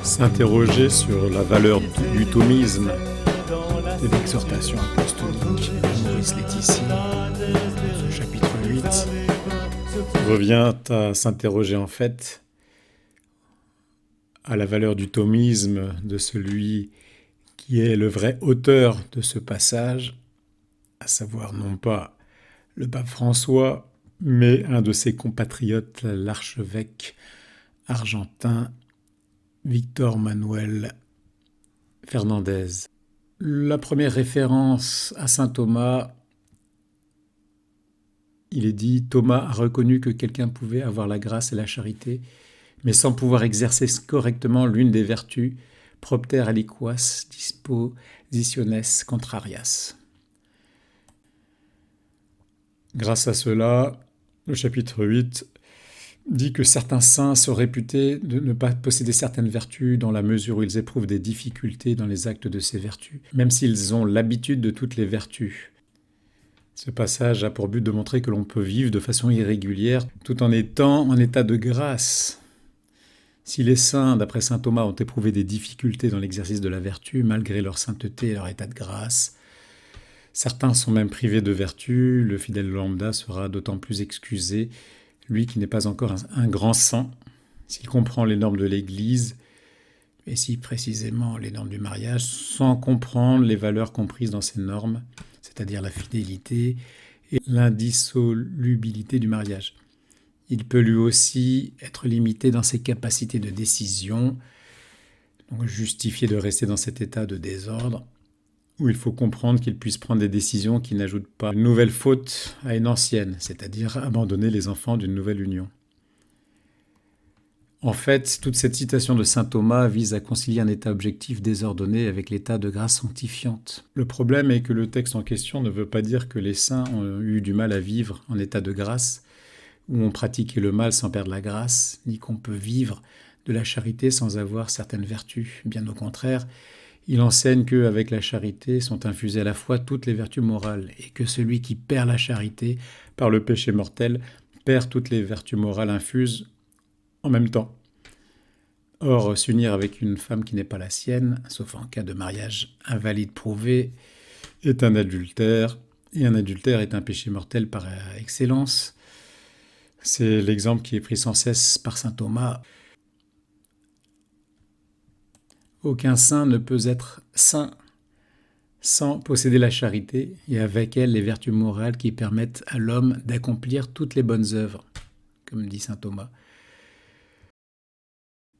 S'interroger sur la valeur du thomisme de l'exhortation apostolique de Maurice Laetitia, dans ce chapitre 8, revient à s'interroger en fait à la valeur du thomisme de celui qui est le vrai auteur de ce passage, à savoir non pas le pape François, mais un de ses compatriotes, l'archevêque argentin Víctor Manuel Fernández. La première référence à saint Thomas, il est dit « Thomas a reconnu que quelqu'un pouvait avoir la grâce et la charité, mais sans pouvoir exercer correctement l'une des vertus, propter aliquas dispositiones contrarias ». Grâce à cela, le chapitre 8 dit que certains saints sont réputés de ne pas posséder certaines vertus dans la mesure où ils éprouvent des difficultés dans les actes de ces vertus, même s'ils ont l'habitude de toutes les vertus. Ce passage a pour but de montrer que l'on peut vivre de façon irrégulière tout en étant en état de grâce. Si les saints, d'après saint Thomas, ont éprouvé des difficultés dans l'exercice de la vertu, malgré leur sainteté et leur état de grâce, certains sont même privés de vertu, le fidèle lambda sera d'autant plus excusé, lui qui n'est pas encore un grand saint, s'il comprend les normes de l'Église, et si précisément les normes du mariage, sans comprendre les valeurs comprises dans ces normes, c'est-à-dire la fidélité et l'indissolubilité du mariage. Il peut lui aussi être limité dans ses capacités de décision, donc justifié de rester dans cet état de désordre, où il faut comprendre qu'il puisse prendre des décisions qui n'ajoutent pas une nouvelle faute à une ancienne, c'est-à-dire abandonner les enfants d'une nouvelle union. En fait, toute cette citation de saint Thomas vise à concilier un état objectif désordonné avec l'état de grâce sanctifiante. Le problème est que le texte en question ne veut pas dire que les saints ont eu du mal à vivre en état de grâce, ou ont pratiqué le mal sans perdre la grâce, ni qu'on peut vivre de la charité sans avoir certaines vertus. Bien au contraire, il enseigne qu'avec la charité sont infusées à la fois toutes les vertus morales et que celui qui perd la charité par le péché mortel perd toutes les vertus morales infuses en même temps. Or, s'unir avec une femme qui n'est pas la sienne, sauf en cas de mariage invalide prouvé, est un adultère, et un adultère est un péché mortel par excellence. C'est l'exemple qui est pris sans cesse par saint Thomas. Aucun saint ne peut être saint sans posséder la charité et avec elle les vertus morales qui permettent à l'homme d'accomplir toutes les bonnes œuvres, comme dit saint Thomas.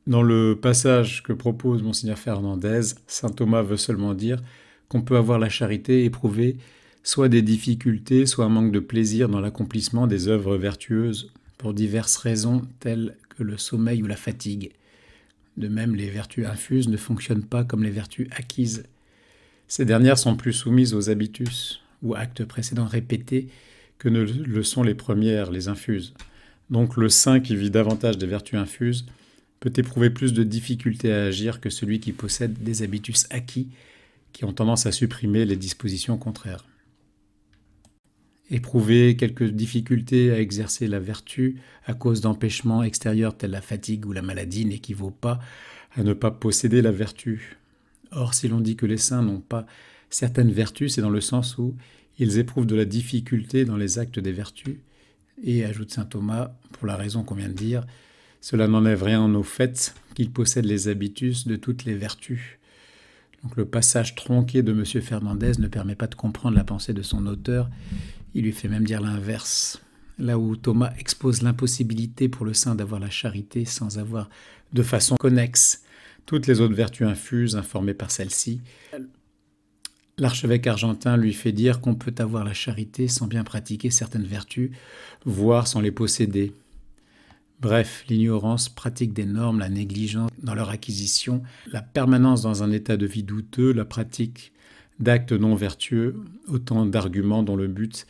Dans le passage que propose Monseigneur Fernández, saint Thomas veut seulement dire qu'on peut avoir la charité et éprouver soit des difficultés, soit un manque de plaisir dans l'accomplissement des œuvres vertueuses pour diverses raisons telles que le sommeil ou la fatigue. De même, les vertus infuses ne fonctionnent pas comme les vertus acquises. Ces dernières sont plus soumises aux habitus ou actes précédents répétés que ne le sont les premières, les infuses. Donc le saint qui vit davantage des vertus infuses peut éprouver plus de difficultés à agir que celui qui possède des habitus acquis qui ont tendance à supprimer les dispositions contraires. Éprouver quelques difficultés à exercer la vertu à cause d'empêchements extérieurs tels la fatigue ou la maladie n'équivaut pas à ne pas posséder la vertu. Or, si l'on dit que les saints n'ont pas certaines vertus, c'est dans le sens où ils éprouvent de la difficulté dans les actes des vertus. Et, ajoute saint Thomas, pour la raison qu'on vient de dire, cela n'enlève rien au fait qu'ils possèdent les habitus de toutes les vertus. Donc le passage tronqué de M. Fernández ne permet pas de comprendre la pensée de son auteur. Il lui fait même dire l'inverse. Là où Thomas expose l'impossibilité pour le saint d'avoir la charité sans avoir de façon connexe toutes les autres vertus infuses informées par celle-ci, l'archevêque argentin lui fait dire qu'on peut avoir la charité sans bien pratiquer certaines vertus, voire sans les posséder. Bref, l'ignorance pratique des normes, la négligence dans leur acquisition, la permanence dans un état de vie douteux, la pratique d'actes non vertueux, autant d'arguments dont le but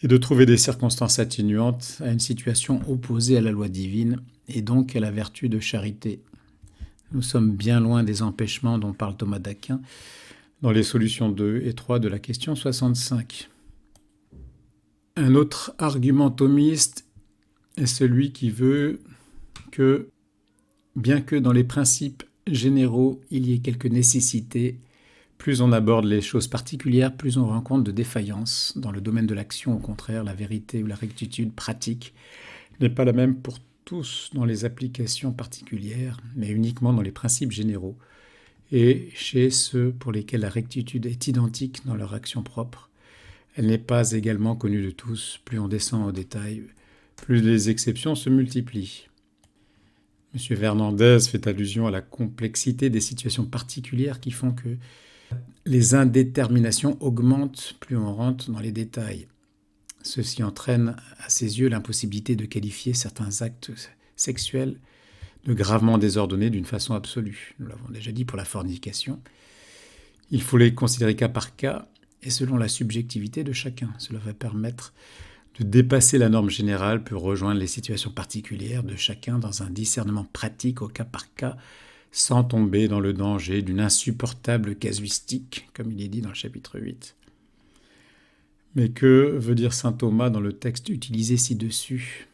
est de trouver des circonstances atténuantes à une situation opposée à la loi divine et donc à la vertu de charité. Nous sommes bien loin des empêchements dont parle Thomas d'Aquin dans les solutions 2 et 3 de la question 65. Un autre argument thomiste est celui qui veut que, bien que dans les principes généraux il y ait quelques nécessités, plus on aborde les choses particulières, plus on rencontre de défaillances. Dans le domaine de l'action, au contraire, la vérité ou la rectitude pratique n'est pas la même pour tous dans les applications particulières, mais uniquement dans les principes généraux, et chez ceux pour lesquels la rectitude est identique dans leur action propre. Elle n'est pas également connue de tous. Plus on descend au détail, plus les exceptions se multiplient. M. Fernandez fait allusion à la complexité des situations particulières qui font que les indéterminations augmentent plus on rentre dans les détails. Ceci entraîne à ses yeux l'impossibilité de qualifier certains actes sexuels de gravement désordonnés d'une façon absolue. Nous l'avons déjà dit pour la fornication. Il faut les considérer cas par cas et selon la subjectivité de chacun. Cela va permettre de dépasser la norme générale pour rejoindre les situations particulières de chacun dans un discernement pratique au cas par cas, sans tomber dans le danger d'une insupportable casuistique, comme il est dit dans le chapitre 8. Mais que veut dire saint Thomas dans le texte utilisé ci-dessus ?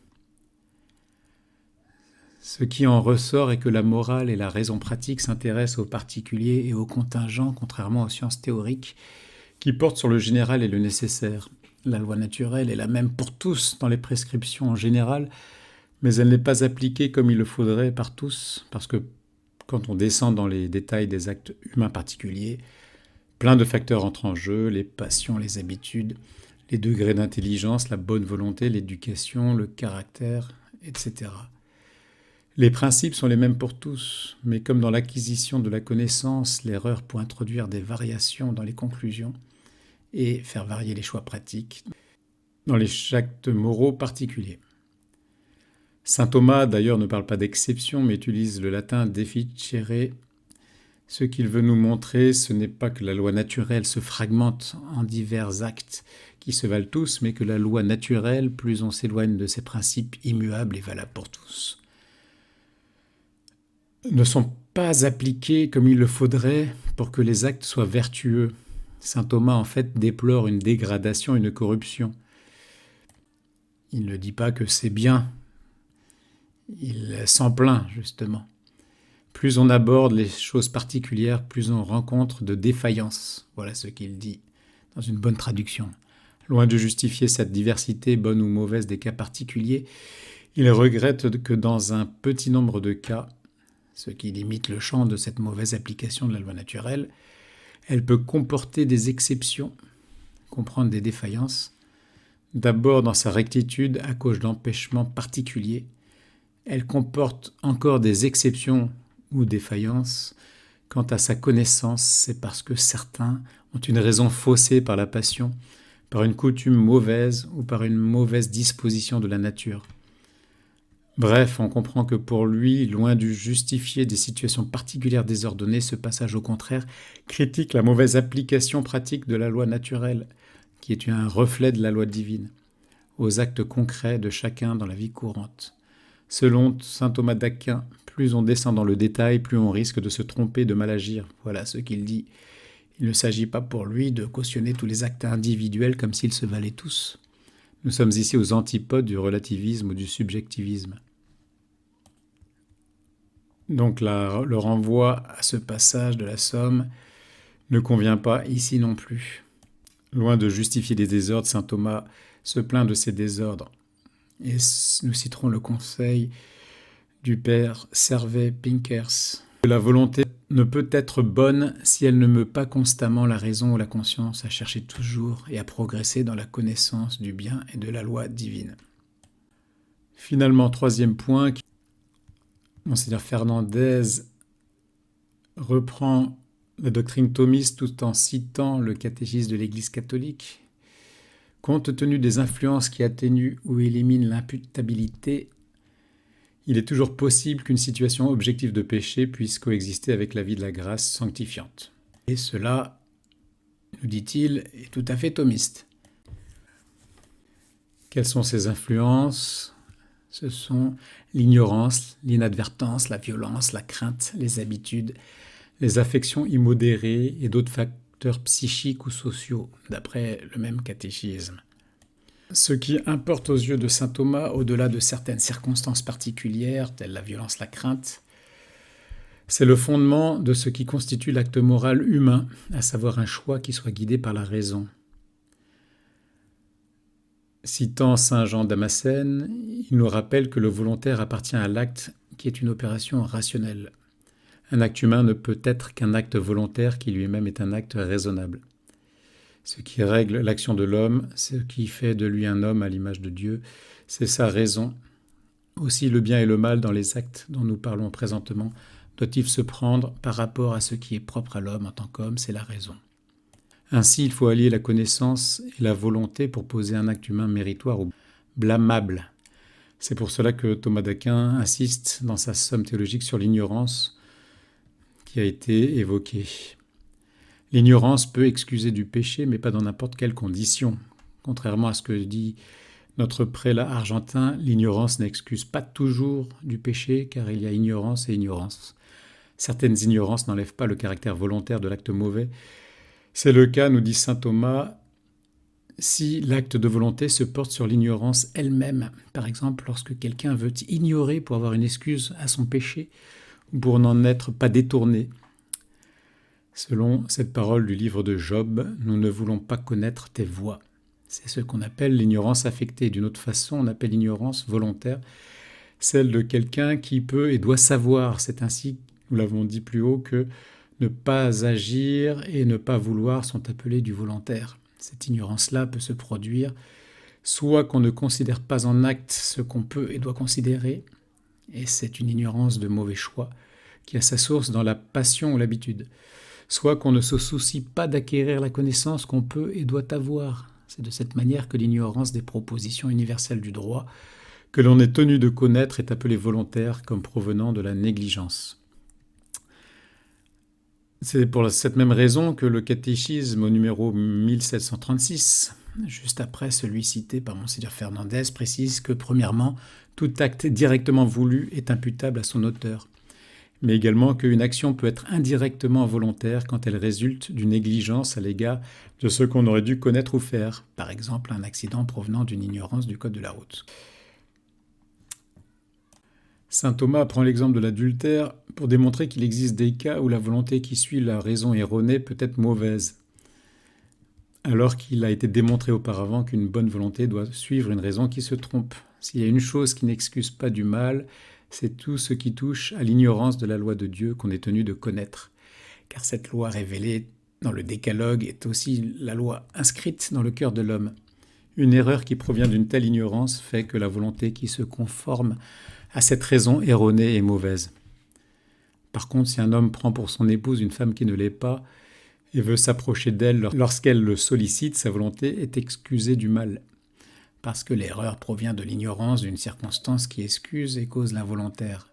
Ce qui en ressort est que la morale et la raison pratique s'intéressent aux particuliers et aux contingents, contrairement aux sciences théoriques, qui portent sur le général et le nécessaire. La loi naturelle est la même pour tous dans les prescriptions en général, mais elle n'est pas appliquée comme il le faudrait par tous, parce que quand on descend dans les détails des actes humains particuliers, plein de facteurs entrent en jeu, les passions, les habitudes, les degrés d'intelligence, la bonne volonté, l'éducation, le caractère, etc. Les principes sont les mêmes pour tous, mais comme dans l'acquisition de la connaissance, l'erreur peut introduire des variations dans les conclusions et faire varier les choix pratiques dans les actes moraux particuliers. Saint Thomas, d'ailleurs, ne parle pas d'exception, mais utilise le latin deficere. Ce qu'il veut nous montrer, ce n'est pas que la loi naturelle se fragmente en divers actes qui se valent tous, mais que la loi naturelle, plus on s'éloigne de ses principes immuables et valables pour tous, ne sont pas appliqués comme il le faudrait pour que les actes soient vertueux. Saint Thomas, en fait, déplore une dégradation, une corruption. Il ne dit pas que c'est bien. Il s'en plaint, justement. Plus on aborde les choses particulières, plus on rencontre de défaillances. Voilà ce qu'il dit dans une bonne traduction. Loin de justifier cette diversité, bonne ou mauvaise, des cas particuliers, il regrette que dans un petit nombre de cas, ce qui limite le champ de cette mauvaise application de la loi naturelle, elle peut comporter des exceptions, comprendre des défaillances, d'abord dans sa rectitude à cause d'empêchements particuliers. Elle comporte encore des exceptions ou défaillances. Quant à sa connaissance, c'est parce que certains ont une raison faussée par la passion, par une coutume mauvaise ou par une mauvaise disposition de la nature. Bref, on comprend que pour lui, loin de justifier des situations particulières désordonnées, ce passage au contraire critique la mauvaise application pratique de la loi naturelle, qui est un reflet de la loi divine, aux actes concrets de chacun dans la vie courante. Selon saint Thomas d'Aquin, plus on descend dans le détail, plus on risque de se tromper, de mal agir. Voilà ce qu'il dit. Il ne s'agit pas pour lui de cautionner tous les actes individuels comme s'ils se valaient tous. Nous sommes ici aux antipodes du relativisme ou du subjectivisme. Donc le renvoi à ce passage de la Somme ne convient pas ici non plus. Loin de justifier les désordres, saint Thomas se plaint de ces désordres. Et nous citerons le conseil du père Servet Pinkers. La volonté ne peut être bonne si elle ne meut pas constamment la raison ou la conscience à chercher toujours et à progresser dans la connaissance du bien et de la loi divine. Finalement, troisième point, Monseigneur Fernandez reprend la doctrine thomiste tout en citant le catéchisme de l'Église catholique. Compte tenu des influences qui atténuent ou éliminent l'imputabilité, il est toujours possible qu'une situation objective de péché puisse coexister avec la vie de la grâce sanctifiante. Et cela, nous dit-il, est tout à fait thomiste. Quelles sont ces influences ? Ce sont l'ignorance, l'inadvertance, la violence, la crainte, les habitudes, les affections immodérées et d'autres facteurs psychiques ou sociaux, d'après le même catéchisme. Ce qui importe aux yeux de saint Thomas, au-delà de certaines circonstances particulières, telles la violence, la crainte, c'est le fondement de ce qui constitue l'acte moral humain, à savoir un choix qui soit guidé par la raison. Citant saint Jean Damascène, il nous rappelle que le volontaire appartient à l'acte qui est une opération rationnelle. Un acte humain ne peut être qu'un acte volontaire qui lui-même est un acte raisonnable. Ce qui règle l'action de l'homme, ce qui fait de lui un homme à l'image de Dieu, c'est sa raison. Aussi le bien et le mal dans les actes dont nous parlons présentement doit-il se prendre par rapport à ce qui est propre à l'homme en tant qu'homme, c'est la raison. Ainsi, il faut allier la connaissance et la volonté pour poser un acte humain méritoire ou blâmable. C'est pour cela que Thomas d'Aquin insiste dans sa somme théologique sur l'ignorance qui a été évoquée. L'ignorance peut excuser du péché, mais pas dans n'importe quelle condition. Contrairement à ce que dit notre prélat argentin, l'ignorance n'excuse pas toujours du péché, car il y a ignorance et ignorance. Certaines ignorances n'enlèvent pas le caractère volontaire de l'acte mauvais. C'est le cas, nous dit saint Thomas, si l'acte de volonté se porte sur l'ignorance elle-même. Par exemple, lorsque quelqu'un veut ignorer pour avoir une excuse à son péché, ou pour n'en être pas détourné. Selon cette parole du livre de Job, nous ne voulons pas connaître tes voies. C'est ce qu'on appelle l'ignorance affectée. D'une autre façon, on appelle l'ignorance volontaire, celle de quelqu'un qui peut et doit savoir. C'est ainsi, nous l'avons dit plus haut, que ne pas agir et ne pas vouloir sont appelés du volontaire. Cette ignorance-là peut se produire soit qu'on ne considère pas en acte ce qu'on peut et doit considérer, et c'est une ignorance de mauvais choix qui a sa source dans la passion ou l'habitude, soit qu'on ne se soucie pas d'acquérir la connaissance qu'on peut et doit avoir. C'est de cette manière que l'ignorance des propositions universelles du droit que l'on est tenu de connaître est appelée volontaire comme provenant de la négligence. C'est pour cette même raison que le catéchisme au numéro 1736, juste après celui cité par Monseigneur Fernandez, précise que premièrement, tout acte directement voulu est imputable à son auteur, mais également qu'une action peut être indirectement volontaire quand elle résulte d'une négligence à l'égard de ce qu'on aurait dû connaître ou faire, par exemple un accident provenant d'une ignorance du code de la route. Saint Thomas prend l'exemple de l'adultère pour démontrer qu'il existe des cas où la volonté qui suit la raison erronée peut être mauvaise, alors qu'il a été démontré auparavant qu'une bonne volonté doit suivre une raison qui se trompe. S'il y a une chose qui n'excuse pas du mal, c'est tout ce qui touche à l'ignorance de la loi de Dieu qu'on est tenu de connaître, car cette loi révélée dans le Décalogue est aussi la loi inscrite dans le cœur de l'homme. Une erreur qui provient d'une telle ignorance fait que la volonté qui se conforme à cette raison erronée et mauvaise. Par contre, si un homme prend pour son épouse une femme qui ne l'est pas et veut s'approcher d'elle lorsqu'elle le sollicite, sa volonté est excusée du mal, parce que l'erreur provient de l'ignorance d'une circonstance qui excuse et cause l'involontaire.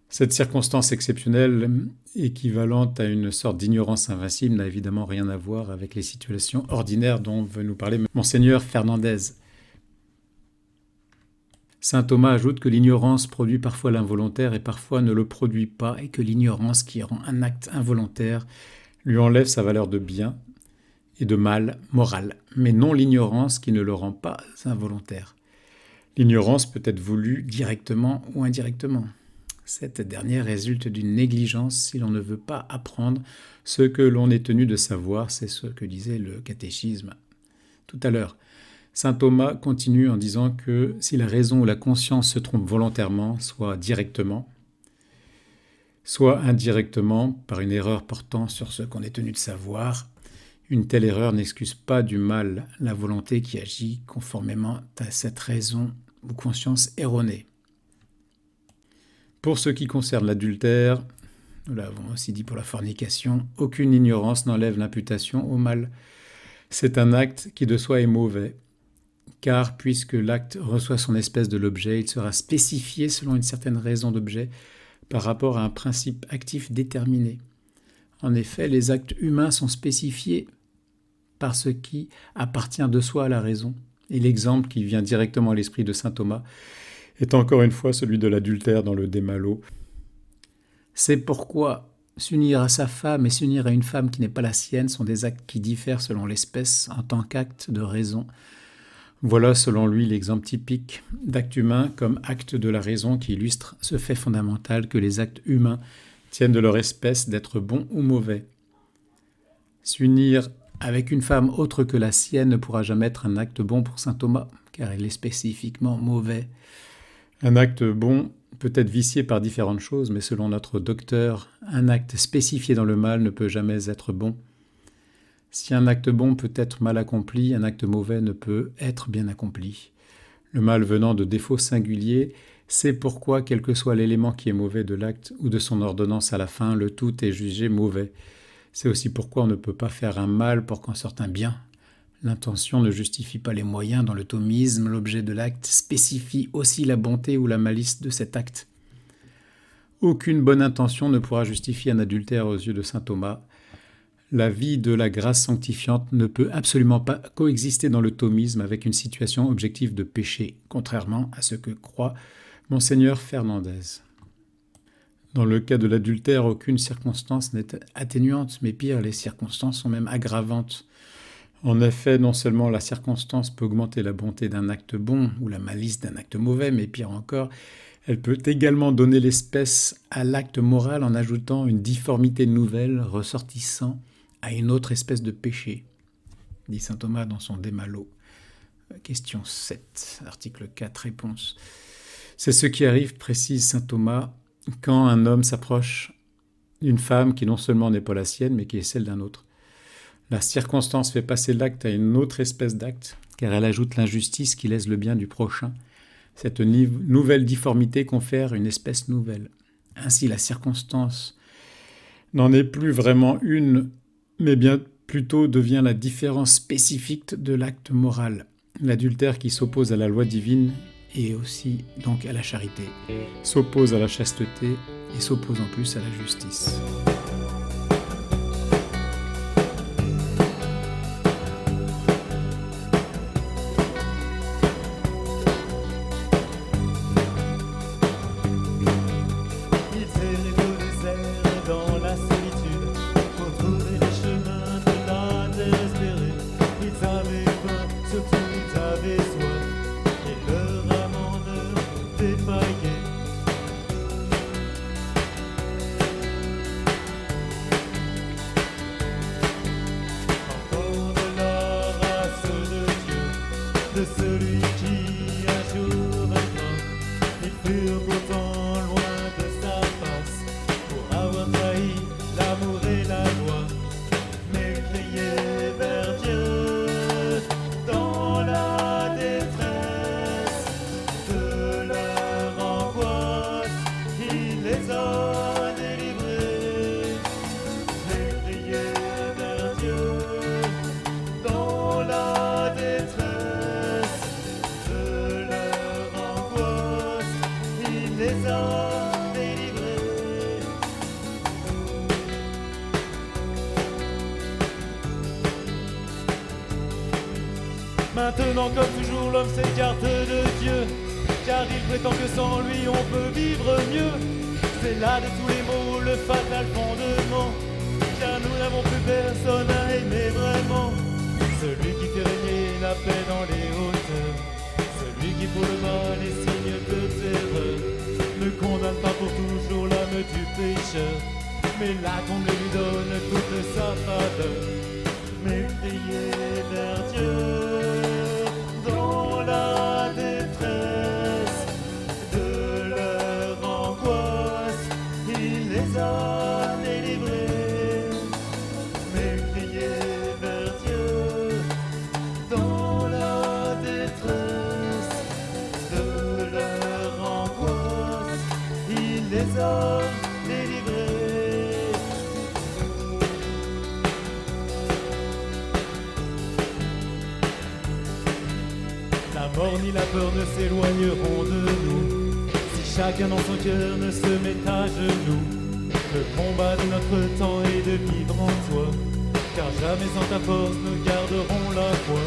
Cette circonstance exceptionnelle, équivalente à une sorte d'ignorance invincible, n'a évidemment rien à voir avec les situations ordinaires dont veut nous parler Monseigneur Fernandez. Saint Thomas ajoute que l'ignorance produit parfois l'involontaire et parfois ne le produit pas, et que l'ignorance qui rend un acte involontaire lui enlève sa valeur de bien et de mal moral, mais non l'ignorance qui ne le rend pas involontaire. L'ignorance peut être voulue directement ou indirectement. Cette dernière résulte d'une négligence si l'on ne veut pas apprendre ce que l'on est tenu de savoir, c'est ce que disait le catéchisme tout à l'heure. Saint Thomas continue en disant que si la raison ou la conscience se trompe volontairement, soit directement, soit indirectement, par une erreur portant sur ce qu'on est tenu de savoir, une telle erreur n'excuse pas du mal la volonté qui agit conformément à cette raison ou conscience erronée. Pour ce qui concerne l'adultère, nous l'avons aussi dit pour la fornication, aucune ignorance n'enlève l'imputation au mal. C'est un acte qui de soi est mauvais, car puisque l'acte reçoit son espèce de l'objet, il sera spécifié selon une certaine raison d'objet par rapport à un principe actif déterminé. En effet, les actes humains sont spécifiés par ce qui appartient de soi à la raison. Et l'exemple qui vient directement à l'esprit de saint Thomas est encore une fois celui de l'adultère dans le De Malo. C'est pourquoi s'unir à sa femme et s'unir à une femme qui n'est pas la sienne sont des actes qui diffèrent selon l'espèce en tant qu'acte de raison. Voilà selon lui l'exemple typique d'acte humain comme acte de la raison qui illustre ce fait fondamental que les actes humains tiennent de leur espèce d'être bons ou mauvais. S'unir avec une femme autre que la sienne ne pourra jamais être un acte bon pour saint Thomas, car il est spécifiquement mauvais. Un acte bon peut être vicié par différentes choses, mais selon notre docteur, un acte spécifié dans le mal ne peut jamais être bon. Si un acte bon peut être mal accompli, un acte mauvais ne peut être bien accompli. Le mal venant de défauts singuliers, c'est pourquoi, quel que soit l'élément qui est mauvais de l'acte ou de son ordonnance à la fin, le tout est jugé mauvais. C'est aussi pourquoi on ne peut pas faire un mal pour qu'en sorte un bien. L'intention ne justifie pas les moyens. Dans le thomisme, l'objet de l'acte spécifie aussi la bonté ou la malice de cet acte. Aucune bonne intention ne pourra justifier un adultère aux yeux de saint Thomas. La vie de la grâce sanctifiante ne peut absolument pas coexister dans le thomisme avec une situation objective de péché, contrairement à ce que croit Monseigneur Fernandez. Dans le cas de l'adultère, aucune circonstance n'est atténuante, mais pire, les circonstances sont même aggravantes. En effet, non seulement la circonstance peut augmenter la bonté d'un acte bon ou la malice d'un acte mauvais, mais pire encore, elle peut également donner l'espèce à l'acte moral en ajoutant une difformité nouvelle ressortissant à une autre espèce de péché, dit saint Thomas dans son De Malo. Question 7, article 4, réponse. C'est ce qui arrive, précise saint Thomas, quand un homme s'approche d'une femme qui non seulement n'est pas la sienne, mais qui est celle d'un autre. La circonstance fait passer l'acte à une autre espèce d'acte, car elle ajoute l'injustice qui lèse le bien du prochain. Cette nouvelle difformité confère une espèce nouvelle. Ainsi, la circonstance n'en est plus vraiment une, mais bien plutôt devient la différence spécifique de l'acte moral. L'adultère qui s'oppose à la loi divine et aussi donc à la charité, s'oppose à la chasteté et s'oppose en plus à la justice. De celui qui un jour vint, ils furent pourtant loin de sa face, pour avoir trahi l'amour et la loi, mais criaient vers Dieu dans la détresse de leur angoisse, il les a délivrés, mais criaient vers Dieu dans la détresse. Maintenant, comme toujours, l'homme s'écarte de Dieu, car il prétend que sans lui on peut vivre mieux. C'est là de tous les maux le fatal fondement, car nous n'avons plus personne à aimer vraiment. Celui qui fait régner la paix dans les hauteurs, celui qui pour le mal est signe de terreur, ne condamne pas pour toujours l'âme du pécheur, mais la comble lui donne toute sa faveur. Mais criez vers Dieu dans la détresse de leur angoisse, il les a délivrés. Mais criez vers Dieu dans la détresse de leur angoisse, il les a délivrés. La mort ni la peur ne s'éloigneront de nous, si chacun dans son cœur ne se met à genoux. Le combat de notre temps est de vivre en toi, car jamais sans ta force nous garderons la foi.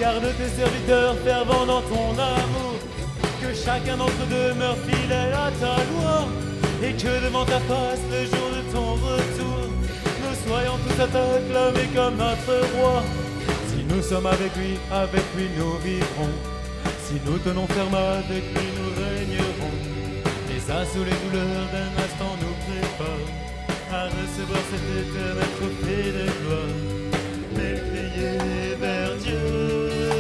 Garde tes serviteurs fervents dans ton amour, que chacun d'entre demeure fidèle à ta loi, et que devant ta face, le jour de ton retour, nous soyons tous acclamés comme notre roi. Si nous sommes avec lui nous vivrons. Si nous tenons ferme avec lui, nous régnerons. Les assauts, les douleurs d'un instant nous préparent à recevoir cet éternel trophée de gloire. Mais crier vers Dieu